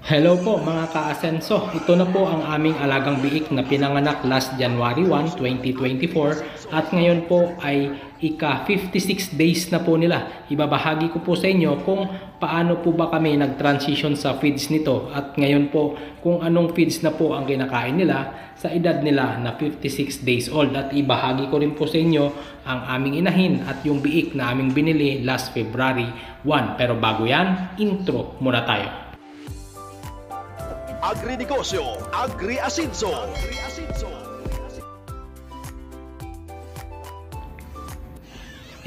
Hello po mga ka-asenso. Ito na po ang aming alagang biik na pinanganak last January 1, 2024 at ngayon po ay ika 56 days na po nila. Ibabahagi ko po sa inyo kung paano po ba kami nag-transition sa feeds nito at ngayon po kung anong feeds na po ang kinakain nila sa edad nila na 56 days old. At ibahagi ko rin po sa inyo ang aming inahin at yung biik na aming binili last February 1. Pero bago yan, intro muna tayo. Agrinegosyo, Agri-Asidso.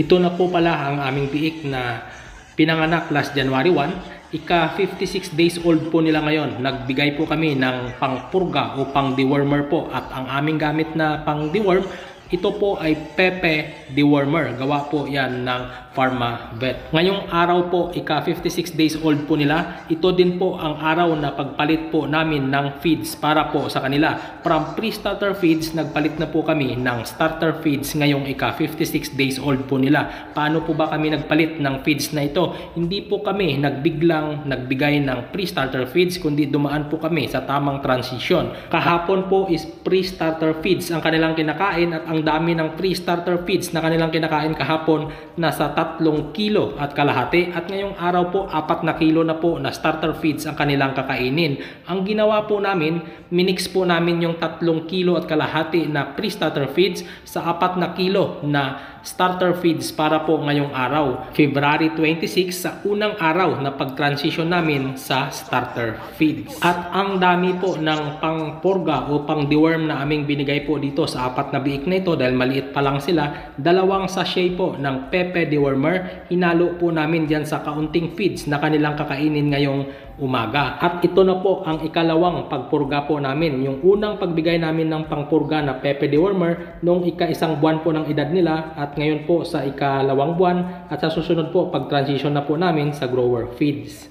Ito na po pala ang aming biik na pinanganak last January 1. Ika 56 days old po nila ngayon. Nagbigay po kami ng pang-purga o pang-dewormer po. At ang aming gamit na pang-deworm, ito po ay Pepe Dewormer. Gawa po yan ng Pharmavet. Ngayong araw po, ika 56 days old po nila. Ito din po ang araw na pagpalit po namin ng feeds para po sa kanila. From pre-starter feeds, nagpalit na po kami ng starter feeds ngayong ika 56 days old po nila. Paano po ba kami nagpalit ng feeds na ito? Hindi po kami nagbiglang nagbigay ng pre-starter feeds, kundi dumaan po kami sa tamang transition. Kahapon po is pre-starter feeds ang kanilang kinakain at ang dami ng pre-starter feeds na kanilang kinakain kahapon nasa 3 kilo at kalahati at ngayong araw po 4 na kilo na po na starter feeds ang kanilang kakainin. Ang ginawa po namin, minix po namin yung 3 kilo at kalahati na pre-starter feeds sa 4 na kilo na starter feeds para po ngayong araw, February 26, sa unang araw na pag-transition namin sa starter feeds. At ang dami po ng pang-purga o pang-deworm na aming binigay po dito sa 4 na biik na ito dahil maliit pa lang sila. 2 sachet po ng Pepe Dewormer, hinalo po namin dyan sa kaunting feeds na kanilang kakainin ngayong umaga. At ito na po ang ikalawang pagpurga po namin. Yung unang pagbigay namin ng pangpurga na Pepe Dewormer nung ika-1 buwan po ng edad nila at ngayon po sa ika-2 buwan at sa susunod po pag-transition na po namin sa grower feeds.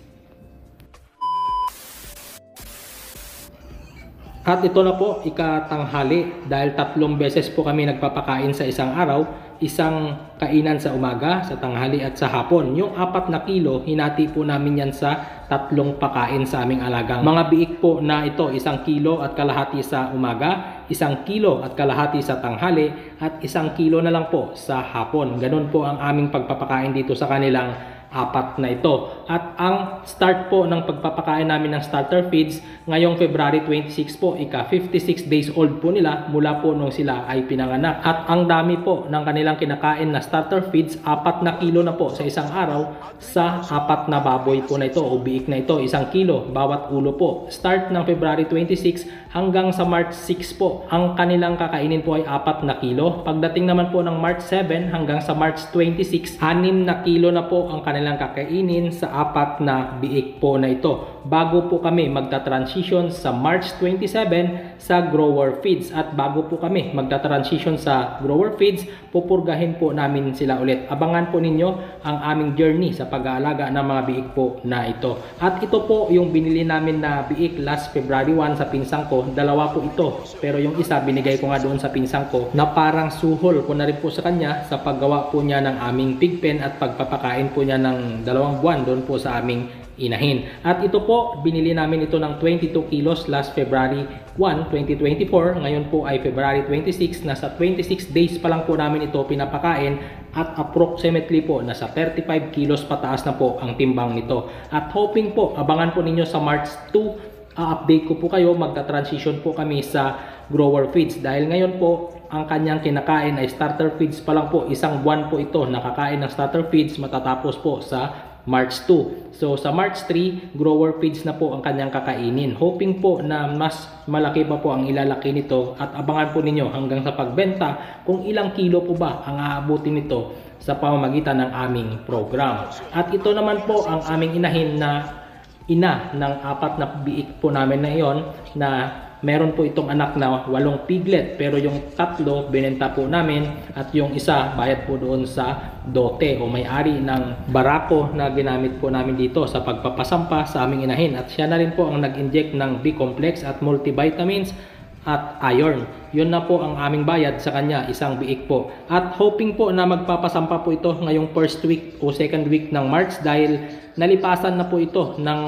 At ito na po ika-tanghali dahil 3 beses po kami nagpapakain sa isang araw, isang kainan sa umaga, sa tanghali at sa hapon. Yung 4 na kilo, hinati po namin yan sa 3 pakain sa aming alagang mga biik po na ito, 1 kilo at kalahati sa umaga, 1 kilo at kalahati sa tanghali at 1 kilo na lang po sa hapon. Ganun po ang aming pagpapakain dito sa kanilang 4 na ito. At ang start po ng pagpapakain namin ng starter feeds ngayong February 26 po, ika 56 days old po nila mula po nung sila ay pinanganak. At ang dami po ng kanilang kinakain na starter feeds, 4 na kilo na po sa isang araw sa 4 na baboy po na ito o biik na ito, 1 kilo bawat ulo po. Start ng February 26 hanggang sa March 6 po, ang kanilang kakainin po ay 4 na kilo. Pagdating naman po ng March 7 hanggang sa March 26, 6 na kilo na po ang kanilang kakainin sa 4 na biik po na ito. Bago po kami magta-transition sa March 27 sa grower feeds. At bago po kami magta-transition sa grower feeds, pupurgahin po namin sila ulit. Abangan po ninyo ang aming journey sa pag-aalaga ng mga biik po na ito. At ito po yung binili namin na biik last February 1 sa pinsang ko. 2 po ito. Pero yung isa binigay ko nga doon sa pinsang ko na parang suhol ko na rin po sa kanya sa paggawa po niya ng aming pig pen at pagpapakain po niya ng 2 buwan doon po sa aming inahin. At ito po, binili namin ito ng 22 kilos last February 1, 2024. Ngayon po ay February 26. Nasa 26 days pa lang po namin ito pinapakain at approximately po nasa 35 kilos pataas na po ang timbang nito. At hoping po, abangan po ninyo sa March 2, update ko po kayo, magta-transition po kami sa grower feeds. Dahil ngayon po, ang kanyang kinakain ay starter feeds pa lang po. 1 buwan po ito nakakain ng starter feeds, matatapos po sa March 2. So sa March 3, grower feeds na po ang kanyang kakainin. Hoping po na mas malaki pa po ang ilalaki nito at abangan po ninyo hanggang sa pagbenta kung ilang kilo po ba ang aabutin nito sa pamamagitan ng aming program. At ito naman po ang aming inahin na ina ng 4 na biik po namin na iyon na meron po itong anak na 8 piglet pero yung 3 binenta po namin at yung isa bayad po doon sa dote o may-ari ng barako na ginamit po namin dito sa pagpapasampa sa aming inahin. At siya na rin po ang nag-inject ng B-complex at multivitamins at iron. Yun na po ang aming bayad sa kanya, 1 biik po. At hoping po na magpapasampa po ito ngayong first week o second week ng March dahil nalipasan na po ito ng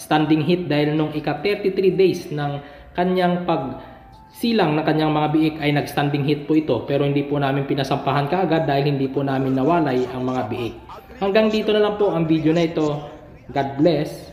standing heat dahil nung ika-33 days ng kanyang pagsilang ng kanyang mga biik ay nag-standing heat po ito, pero hindi po namin pinasampahan kaagad dahil hindi po namin nawalay ang mga biik. Hanggang dito na lang po ang video na ito. God bless.